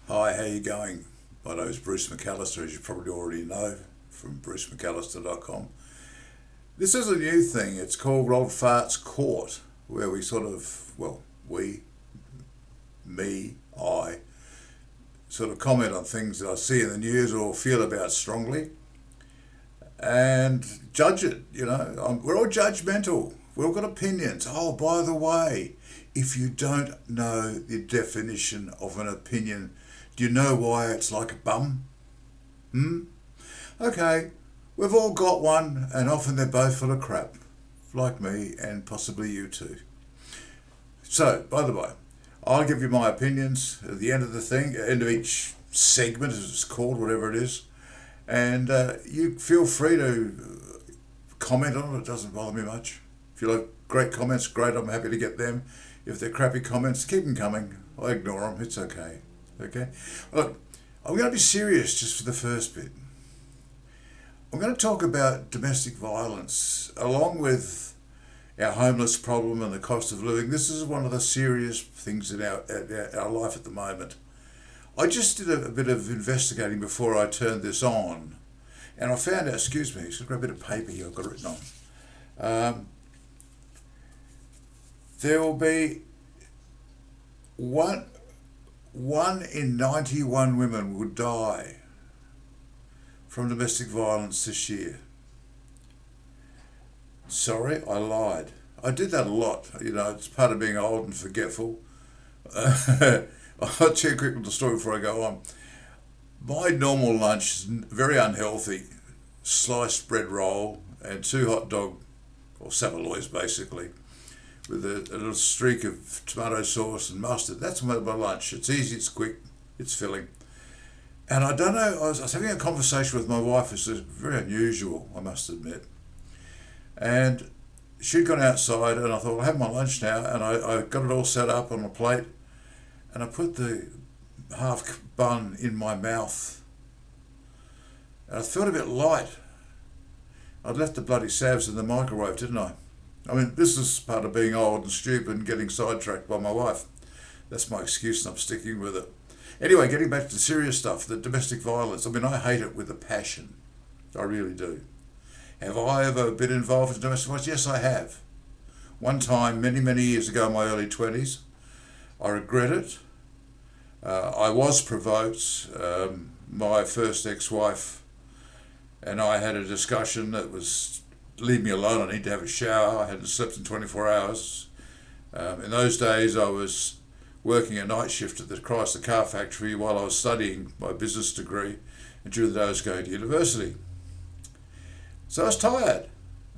Hi, how you going? My name is Bruce McAllister, as you probably already know from brucemcallister.com. This is a new thing. It's called Oldfart's Court, where we sort of, I sort of comment on things that I see in the news or feel about strongly and judge it. We're all judgmental. We've all got opinions. Oh, by the way, if you don't know the definition of an opinion, do you know why it's like a bum? Okay, we've all got one, and often they're both full of crap, like me and possibly you too. So, by the way, I'll give you my opinions at the end of the thing, end of each segment, as it's called, whatever it is, and you feel free to comment on it. It doesn't bother me much. If you like great comments, great. I'm happy to get them. If they're crappy comments, keep them coming. I ignore them. It's okay. Okay. Look, I'm going to be serious just for the first bit. I'm going to talk about domestic violence along with our homeless problem and the cost of living. This is one of the serious things in our life at the moment. I just did a bit of investigating before I turned this on, and I found out, excuse me, just grab a bit of paper here I've got it written on. There will be one in 91 women will die from domestic violence this year. Sorry, I lied. I did that a lot. It's part of being old and forgetful. I'll tell you a quick little story before I go on. My normal lunch is very unhealthy. Sliced bread roll and 2 hot dog, or saveloys basically, with a little streak of tomato sauce and mustard. That's my lunch. It's easy, it's quick, it's filling. And I don't know, I was having a conversation with my wife, which is very unusual, I must admit. And she'd gone outside, and I thought, I'll have my lunch now, and I got it all set up on a plate, and I put the half bun in my mouth. And I felt a bit light. I'd left the bloody salves in the microwave, didn't I? I mean, this is part of being old and stupid and getting sidetracked by my wife. That's my excuse, and I'm sticking with it. Anyway, getting back to the serious stuff, the domestic violence. I mean, I hate it with a passion. I really do. Have I ever been involved in domestic violence? Yes, I have. One time, many, many years ago in my early 20s, I regret it. I was provoked. My first ex-wife and I had a discussion that was, leave me alone, I need to have a shower. I hadn't slept in 24 hours. In those days, I was working a night shift at the Chrysler car factory while I was studying my business degree, and during the day I was going to university. So I was tired,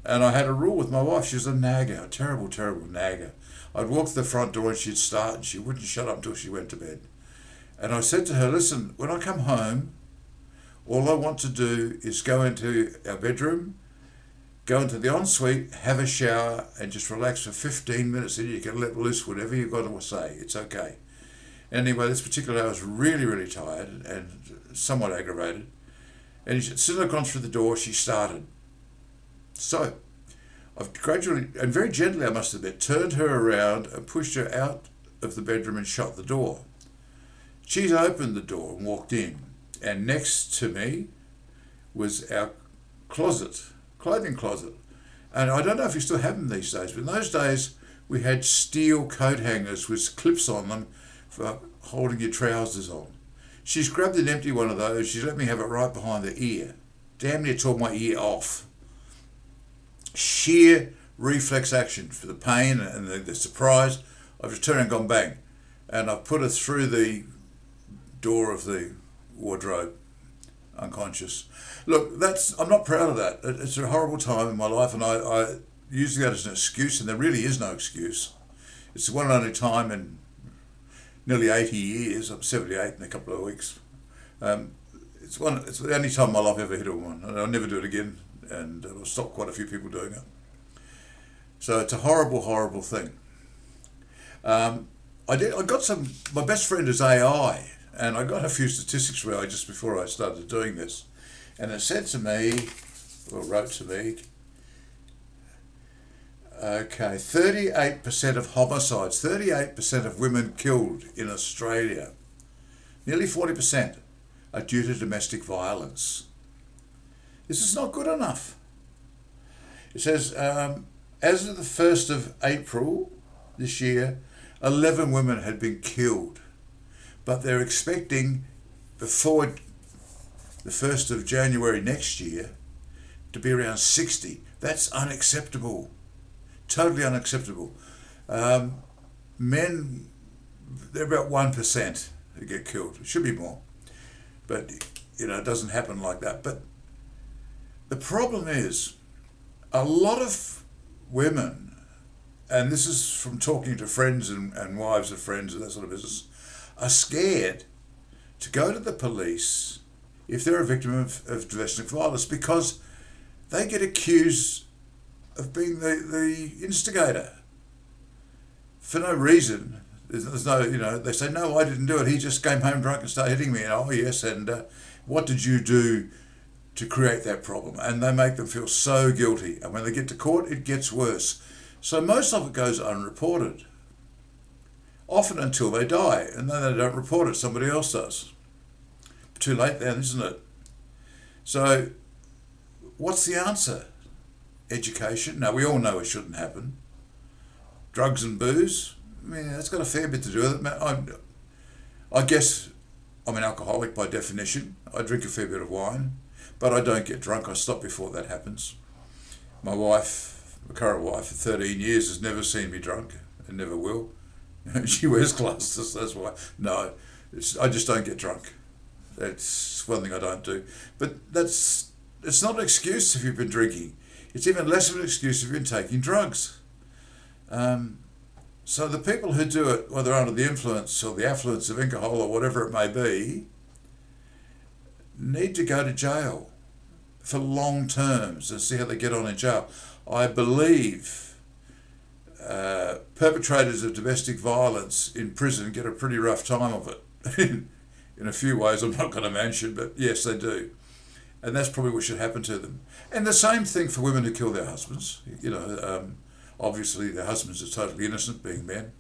and I had a rule with my wife. She was a nagger, a terrible, terrible nagger. I'd walk to the front door and she'd start, and she wouldn't shut up until she went to bed. And I said to her, listen, when I come home, all I want to do is go into our bedroom, go into the ensuite, have a shower, and just relax for 15 minutes, and you can let loose whatever you've got to say. It's okay. Anyway, this particular day I was really, really tired and somewhat aggravated. And as soon as I'd gone through the door, she started. So I've gradually, and very gently I must admit, turned her around and pushed her out of the bedroom and shut the door. She's opened the door and walked in. And next to me was our clothing closet. And I don't know if you still have them these days, but in those days we had steel coat hangers with clips on them for holding your trousers on. She's grabbed an empty one of those, she's let me have it right behind the ear. Damn near tore my ear off. Sheer reflex action for the pain and the surprise. I've just turned and gone bang. And I've put her through the door of the wardrobe, unconscious. Look, I'm not proud of that. It's a horrible time in my life, and I using that as an excuse, and there really is no excuse. It's the one and only time in nearly 80 years. I'm 78 in a couple of weeks. It's the only time in my life I've ever hit a woman, and I'll never do it again, and I'll stop quite a few people doing it. So it's a horrible, horrible thing. My best friend is AI, and I got a few statistics from AI just before I started doing this. And it said to me, or wrote to me, okay, 38% of homicides, 38% of women killed in Australia. nearly 40%, are due to domestic violence. This is not good enough. It says, as of the 1st of April this year, 11 women had been killed, but they're expecting before the 1st of January next year to be around 60. That's unacceptable. Totally unacceptable. Men, they're about 1% who get killed. It should be more. But, it doesn't happen like that. But the problem is, a lot of women, and this is from talking to friends and wives of friends and that sort of business, are scared to go to the police if they're a victim of domestic violence because they get accused of being the instigator for no reason. There's no, they say, no, I didn't do it. He just came home drunk and started hitting me. And, oh, yes, and what did you do to create that problem? And they make them feel so guilty. And when they get to court, it gets worse. So most of it goes unreported, often until they die. And then they don't report it. Somebody else does. Too late then, isn't it? So what's the answer? Education? Now, we all know it shouldn't happen. Drugs and booze? That's got a fair bit to do with it. I guess I'm an alcoholic by definition. I drink a fair bit of wine, but I don't get drunk. I stop before that happens. My current wife, for 13 years, has never seen me drunk and never will. She wears glasses, that's why. No, I just don't get drunk. That's one thing I don't do. But it's not an excuse if you've been drinking. It's even less of an excuse if you've been taking drugs. So the people who do it, whether under the influence or the affluence of alcohol or whatever it may be, need to go to jail for long terms and see how they get on in jail. I believe perpetrators of domestic violence in prison get a pretty rough time of it. In a few ways I'm not going to mention, but yes, they do. And that's probably what should happen to them. And the same thing for women who kill their husbands. Obviously their husbands are totally innocent, being men.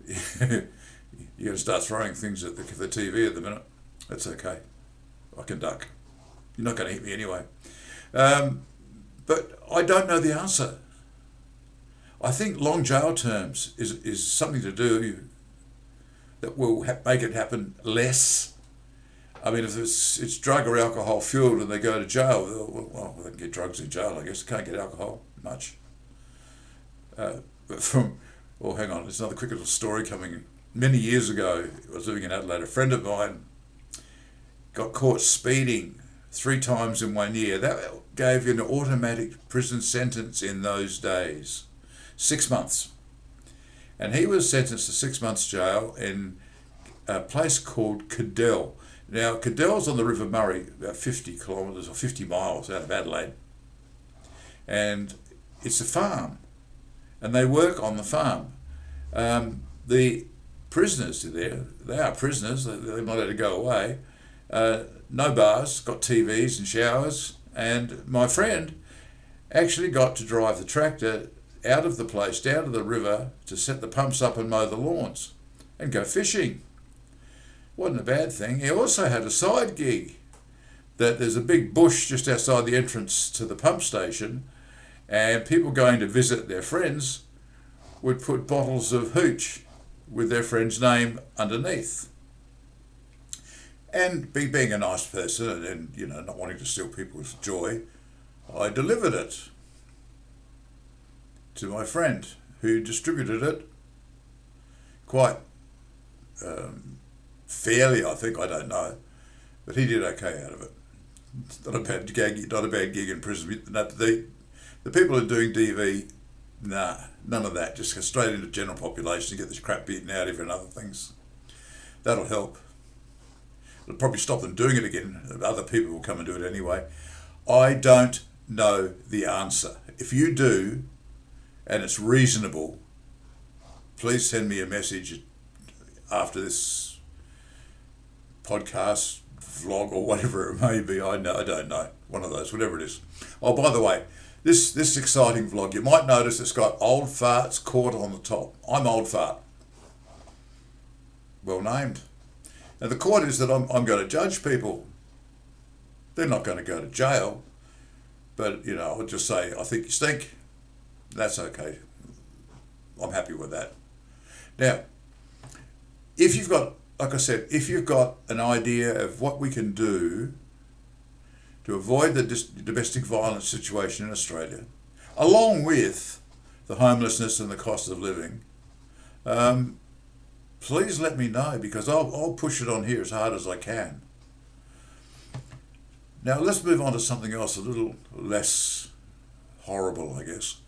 You're going to start throwing things at the TV at the minute. That's okay. I can duck. You're not going to hit me anyway. But I don't know the answer. I think long jail terms is something to do that will make it happen less. I mean, if it's drug or alcohol fueled and they go to jail, well, they can get drugs in jail, I guess. They can't get alcohol much. But hang on, there's another quick little story coming in. Many years ago, I was living in Adelaide. A friend of mine got caught speeding 3 times in 1 year. That gave you an automatic prison sentence in those days. 6 months. And he was sentenced to 6 months jail in a place called Cadell. Now, Cadell's on the River Murray, about 50 kilometres or 50 miles out of Adelaide. And it's a farm. And they work on the farm. The prisoners are there. They are prisoners. They're not allowed to go away. No bars, got TVs and showers. And my friend actually got to drive the tractor out of the place, down to the river, to set the pumps up and mow the lawns and go fishing. Wasn't a bad thing. He also had a side gig that there's a big bush just outside the entrance to the pump station, and people going to visit their friends would put bottles of hooch with their friend's name underneath. And being a nice person and not wanting to steal people's joy, I delivered it to my friend, who distributed it quite fairly, I think. I don't know, but he did okay out of it. It's not a bad gig in prison. The people who are doing DV, nah, none of that. Just go straight into general population and get this crap beaten out of you and other things. That'll help. It'll probably stop them doing it again. Other people will come and do it anyway. I don't know the answer. If you do, and it's reasonable, please send me a message after this podcast, vlog, or whatever it may be. I don't know. One of those, whatever it is. Oh, by the way, this exciting vlog, you might notice it's got Oldfart's caught on the top. I'm Oldfart. well named. And the court is that I'm going to judge people. They're not going to go to jail, but I'll just say, I think you stink. That's okay. I'm happy with that. Now, if you've got, like I said, if you've got an idea of what we can do to avoid the domestic violence situation in Australia, along with the homelessness and the cost of living, please let me know, because I'll push it on here as hard as I can. Now let's move on to something else a little less horrible, I guess.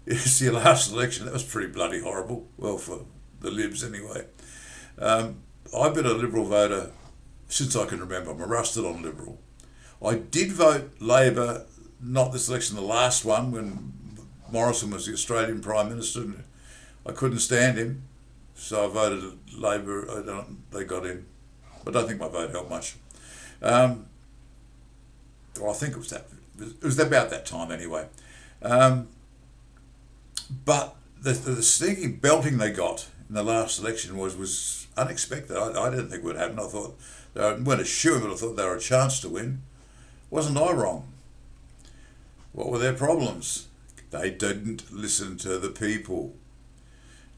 It's the last election. That was pretty bloody horrible. Well, for the Libs anyway. I've been a Liberal voter since I can remember. I'm rusted on Liberal. I did vote Labor, not this election, the last one, when Morrison was the Australian Prime Minister, and I couldn't stand him, so I voted Labor. They got in. I don't think my vote helped much. Well, I think it was about that time anyway. But the sneaking belting they got in the last election was unexpected. I didn't think it would happen. I thought they weren't a shoo, but I thought they were a chance to win. Wasn't I wrong? What were their problems? They didn't listen to the people.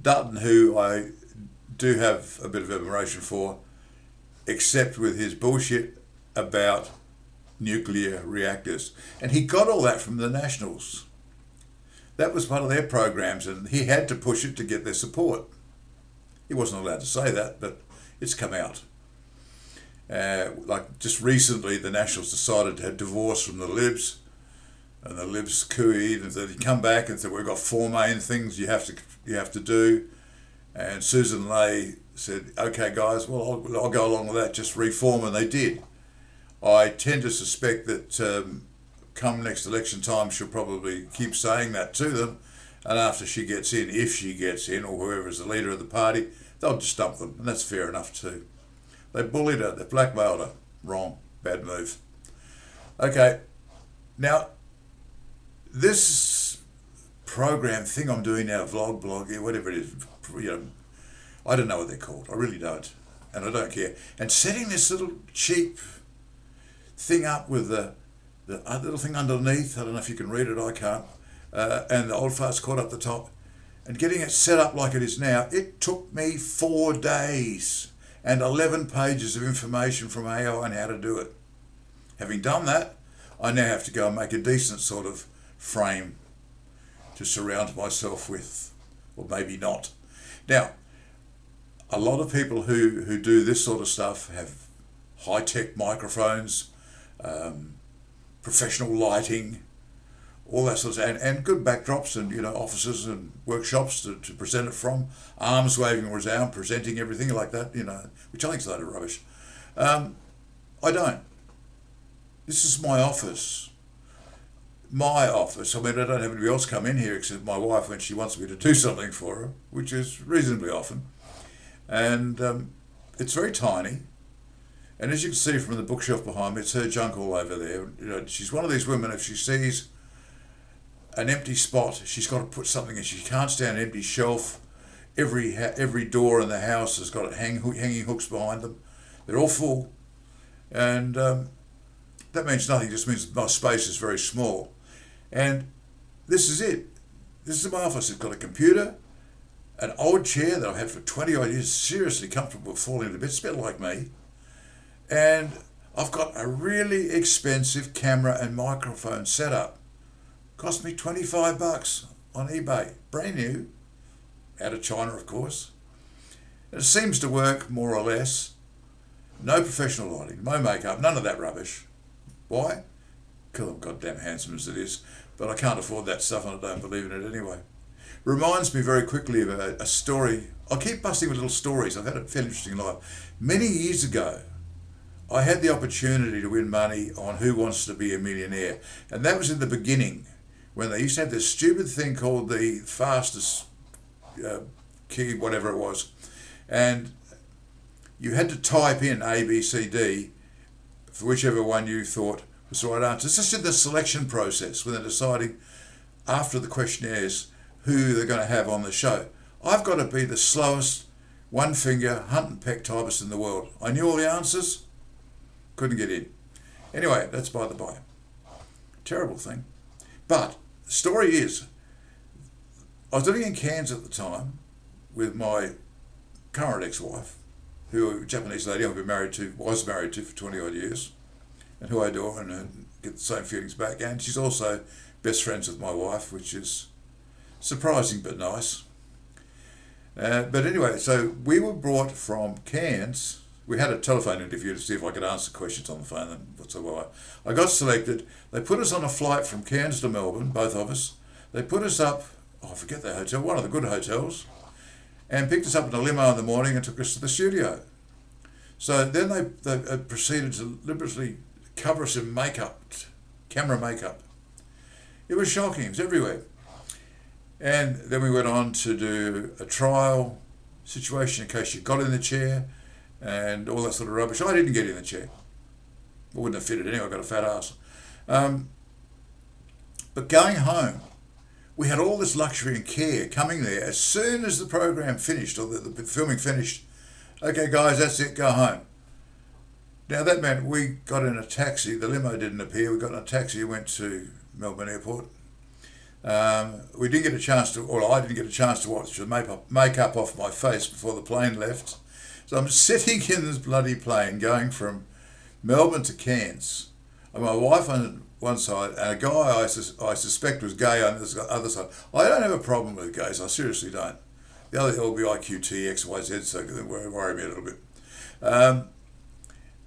Dutton, who I do have a bit of admiration for, except with his bullshit about nuclear reactors. And he got all that from the Nationals. That was one of their programs, and he had to push it to get their support. He wasn't allowed to say that, but it's come out. Like just recently, the Nationals decided to have divorce from the Libs, and the Libs cooed, and said, "You come back and said, we've got 4 main things you have to do." And Susan Ley said, "Okay, guys, well, I'll go along with that. Just reform," and they did. I tend to suspect that come next election time, she'll probably keep saying that to them, and after she gets in, if she gets in, or whoever is the leader of the party, they'll just dump them, and that's fair enough too. They bullied her, they blackmailed her. Wrong, bad move. Okay, now this program thing I'm doing now, blog, whatever it is, I don't know what they're called. I really don't, and I don't care. And setting this little cheap thing up with the little thing underneath, I don't know if you can read it, I can't, and the Oldfart's caught up the top, and getting it set up like it is now, it took me 4 days and 11 pages of information from AI on how to do it. Having done that, I now have to go and make a decent sort of frame to surround myself with, or maybe not. Now, a lot of people who do this sort of stuff have high-tech microphones, professional lighting, all that sort of stuff, and good backdrops and offices and workshops to present it from, arms waving around, presenting everything like that, which I think is a load of rubbish. I don't. This is my office. My office. I mean, I don't have anybody else come in here except my wife when she wants me to do something for her, which is reasonably often. And it's very tiny. And as you can see from the bookshelf behind me, it's her junk all over there. She's one of these women, if she sees an empty spot, she's got to put something in. She can't stand an empty shelf. Every door in the house has got hanging hooks behind them. They're all full. And that means nothing, it just means my space is very small. And this is it. This is my office. It's got a computer, an old chair that I've had for 20 odd years, seriously comfortable with falling into bed, it's a bit like me. And I've got a really expensive camera and microphone setup. Cost me $25 on eBay, brand new, out of China of course. And it seems to work more or less. No professional lighting, no makeup, none of that rubbish. Why? Because I'm goddamn handsome as it is, but I can't afford that stuff and I don't believe in it anyway. Reminds me very quickly of a story. I'll keep busting with little stories. I've had a fairly interesting life. Many years ago, I had the opportunity to win money on Who Wants to Be a Millionaire. And that was in the beginning, when they used to have this stupid thing called the fastest key, whatever it was. And you had to type in A, B, C, D for whichever one you thought was the right answer. It's just in the selection process when they're deciding after the questionnaires who they're going to have on the show. I've got to be the slowest one finger, hunt and peck typist in the world. I knew all the answers, couldn't get in. Anyway, that's by the by. Terrible thing. But the story is, I was living in Cairns at the time with my current ex-wife, who a Japanese lady was married to for 20 odd years, and who I adore and get the same feelings back. And she's also best friends with my wife, which is surprising but nice. But anyway, so we were brought from Cairns. We had a telephone interview to see if I could answer questions on the phone, and so I got selected. They put us on a flight from Cairns to Melbourne, both of us. They put us up, I forget the hotel, one of the good hotels, and picked us up in a limo in the morning and took us to the studio. So then they proceeded to deliberately cover us in makeup, camera makeup. It was shocking, it was everywhere. And then we went on to do a trial situation in case you got in the chair and all that sort of rubbish. I didn't get in the chair. I wouldn't have fitted anyway, I got a fat ass. But going home, we had all this luxury and care coming there. As soon as the program finished, or the filming finished, okay guys, that's it, go home. Now that meant we got in a taxi, the limo didn't appear, we got in a taxi and went to Melbourne Airport. We didn't get a chance to, or I didn't get a chance to watch the makeup off my face before the plane left. So I'm sitting in this bloody plane going from Melbourne to Cairns. And my wife on one side and a guy I suspect was gay on the other side. I don't have a problem with gays, I seriously don't. The other LBIQT, XYZ, so they worry me a little bit.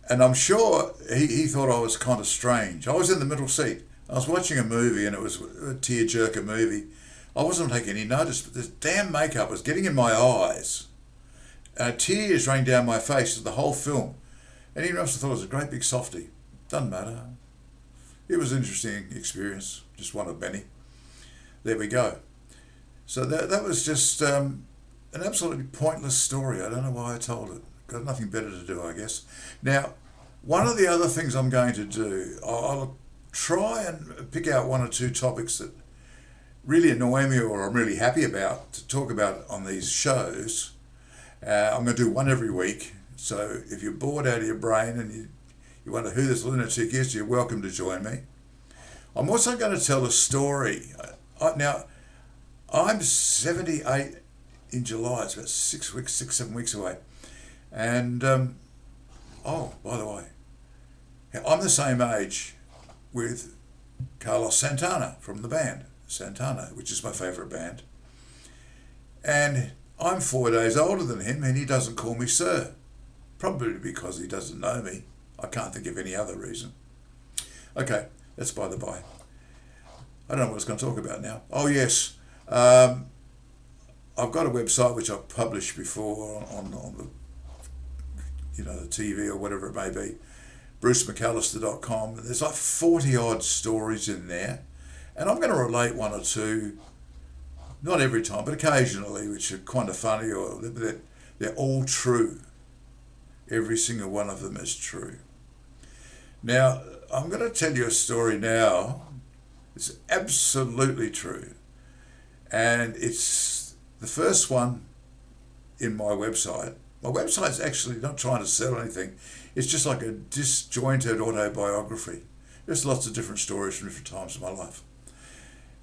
And I'm sure he thought I was kind of strange. I was in the middle seat. I was watching a movie and it was a tear-jerker movie. I wasn't taking any notice, but this damn makeup was getting in my eyes. Tears running down my face the whole film. And he must have thought it was a great big softie. Doesn't matter. It was an interesting experience, just one of many. There we go. So that was just an absolutely pointless story. I don't know why I told it. Got nothing better to do, I guess. Now, one of the other things I'm going to do, I'll try and pick out one or two topics that really annoy me or I'm really happy about to talk about on these shows. I'm going to do one every week. So if you're bored out of your brain and you wonder who this lunatic is, you're welcome to join me. I'm also going to tell a story. Now, I'm 78 in July. It's about 7 weeks away. And, by the way, I'm the same age with Carlos Santana from the band Santana, which is my favourite band. And I'm 4 days older than him and he doesn't call me sir. Probably because he doesn't know me. I can't think of any other reason. Okay, that's by the by. I don't know what I was going to talk about now. Oh yes, I've got a website which I've published before on the the TV or whatever it may be, brucemcallister.com. There's like 40 odd stories in there, and I'm going to relate one or two, not every time, but occasionally, which are kind of funny, or they're all true. Every single one of them is true. Now, I'm going to tell you a story now. It's absolutely true. And it's the first one in my website. My website's actually not trying to sell anything. It's just like a disjointed autobiography. There's lots of different stories from different times of my life.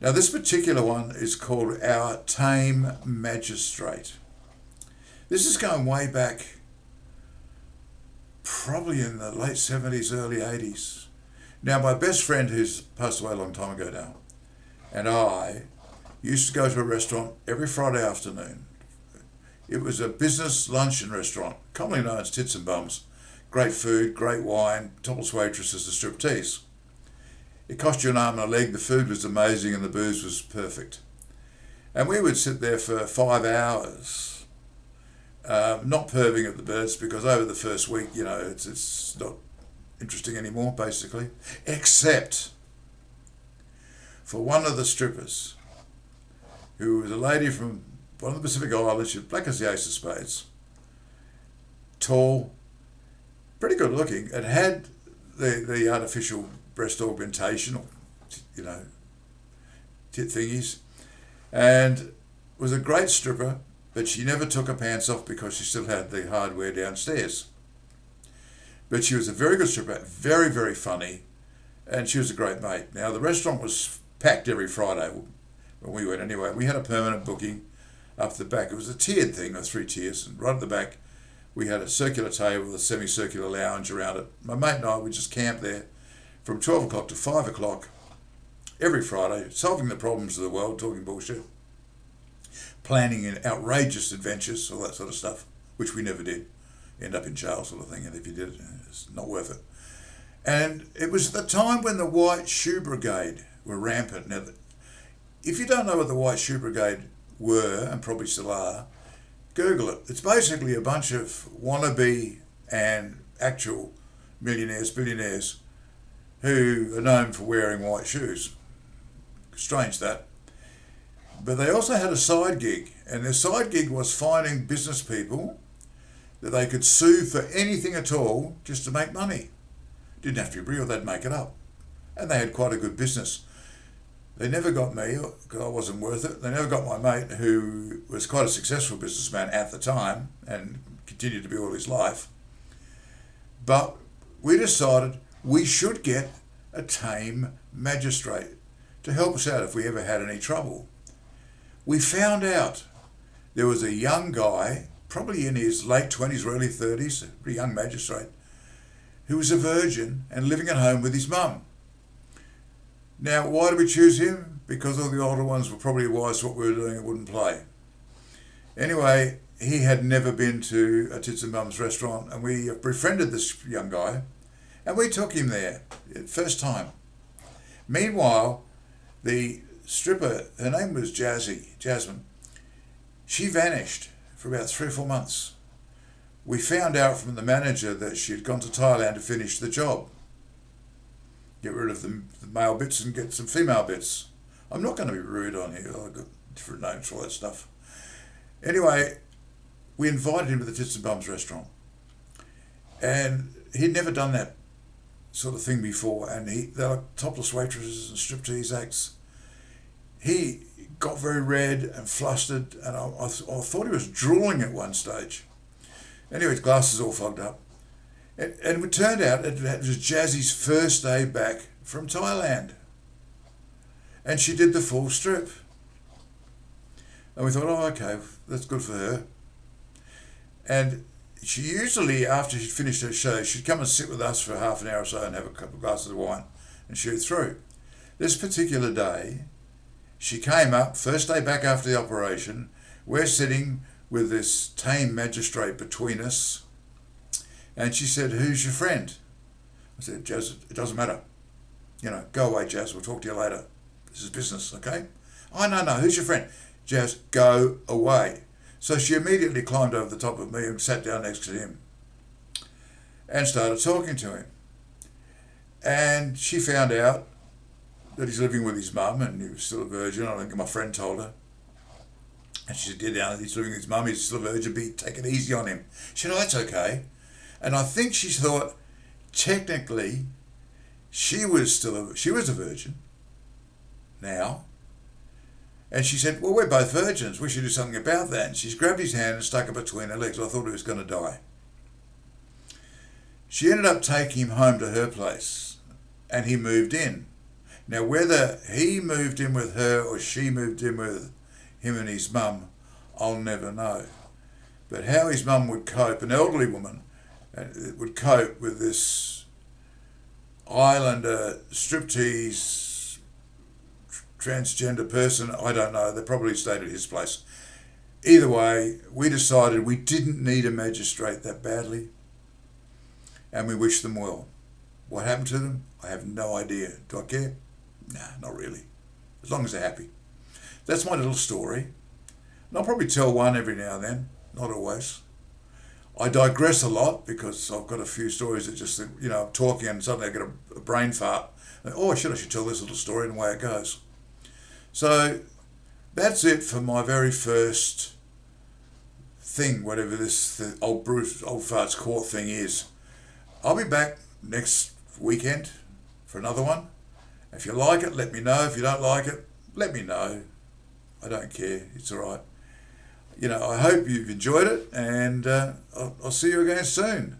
Now, this particular one is called Our Tame Magistrate. This is going way back, probably in the late 70s, early 80s. Now, my best friend, who's passed away a long time ago now, and I used to go to a restaurant every Friday afternoon. It was a business luncheon restaurant, commonly known as Tits and Bums. Great food, great wine, topless waitresses and striptease. It cost you an arm and a leg, the food was amazing and the booze was perfect. And we would sit there for 5 hours, not perving at the birds, because over the first week, it's not interesting anymore, basically, except for one of the strippers, who was a lady from one of the Pacific Islands. She was black as the ace of spades, tall, pretty good looking, and had the artificial breast augmentation, or tit thingies, and was a great stripper, but she never took her pants off because she still had the hardware downstairs. But she was a very good stripper, very, very funny, and she was a great mate. Now, the restaurant was packed every Friday when we went anyway. We had a permanent booking up the back. It was a tiered thing, or 3 tiers, and right at the back we had a circular table with a semicircular lounge around it. My mate and I would just camp there from 12 o'clock to 5 o'clock every Friday, solving the problems of the world, talking bullshit, planning in outrageous adventures, all that sort of stuff, which we never did. End up in jail sort of thing, and if you did, it's not worth it. And it was the time when the White Shoe Brigade were rampant. Now, if you don't know what the White Shoe Brigade were, and probably still are, Google it. It's basically a bunch of wannabe and actual millionaires, billionaires, who are known for wearing white shoes. Strange that. But they also had a side gig, and their side gig was finding business people that they could sue for anything at all just to make money. Didn't have to be real, they'd make it up. And they had quite a good business. They never got me, because I wasn't worth it. They never got my mate, who was quite a successful businessman at the time and continued to be all his life. But we decided we should get a tame magistrate to help us out if we ever had any trouble. We found out there was a young guy, probably in his late 20s, early 30s, a pretty young magistrate, who was a virgin and living at home with his mum. Now, why did we choose him? Because all the older ones were probably wise to what we were doing and wouldn't play. Anyway, he had never been to a Tits and Mums restaurant, and we befriended this young guy, and we took him there, first time. Meanwhile, the stripper, her name was Jasmine, she vanished for about 3 or 4 months. We found out from the manager that she had gone to Thailand to finish the job. Get rid of the male bits and get some female bits. I'm not going to be rude on here. I've got different names for all that stuff. Anyway, we invited him to the Tits and Bums restaurant. And he'd never done that sort of thing before. And they were topless waitresses and striptease acts. He got very red and flustered, and I thought he was drooling at one stage. Anyway, his glasses all fogged up. And it turned out it was Jazzy's first day back from Thailand. And she did the full strip. And we thought, oh, okay, that's good for her. And she usually, after she'd finished her show, she'd come and sit with us for half an hour or so and have a couple of glasses of wine and shoot through. This particular day, she came up, first day back after the operation. We're sitting with this tame magistrate between us. And she said, who's your friend? I said, Jazz, it doesn't matter. Go away, Jazz, we'll talk to you later. This is business, okay? Oh, no, who's your friend? Jazz, go away. So she immediately climbed over the top of me and sat down next to him and started talking to him. And she found out that he's living with his mum and he was still a virgin. I think my friend told her. And she said, yeah, he's living with his mum, he's still a virgin, but take it easy on him. She said, oh, that's okay. And I think she thought, technically, she was a virgin now. And she said, well, we're both virgins. We should do something about that. And she's grabbed his hand and stuck it between her legs. I thought he was going to die. She ended up taking him home to her place, and he moved in. Now, whether he moved in with her or she moved in with him and his mum, I'll never know. But how his mum would cope, an elderly woman, would cope with this islander striptease transgender person, I don't know. They probably stayed at his place. Either way, we decided we didn't need a magistrate that badly, and we wished them well. What happened to them? I have no idea. Do I care? Nah, not really. As long as they're happy. That's my little story. And I'll probably tell one every now and then, not always. I digress a lot because I've got a few stories that just, I'm talking and suddenly I get a brain fart. Oh, I should tell this little story, and away it goes. So that's it for my very first thing, whatever this Oldfart's court thing is. I'll be back next weekend for another one. If you like it, let me know. If you don't like it, let me know. I don't care. It's all right. I hope you've enjoyed it, and I'll see you again soon.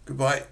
Goodbye.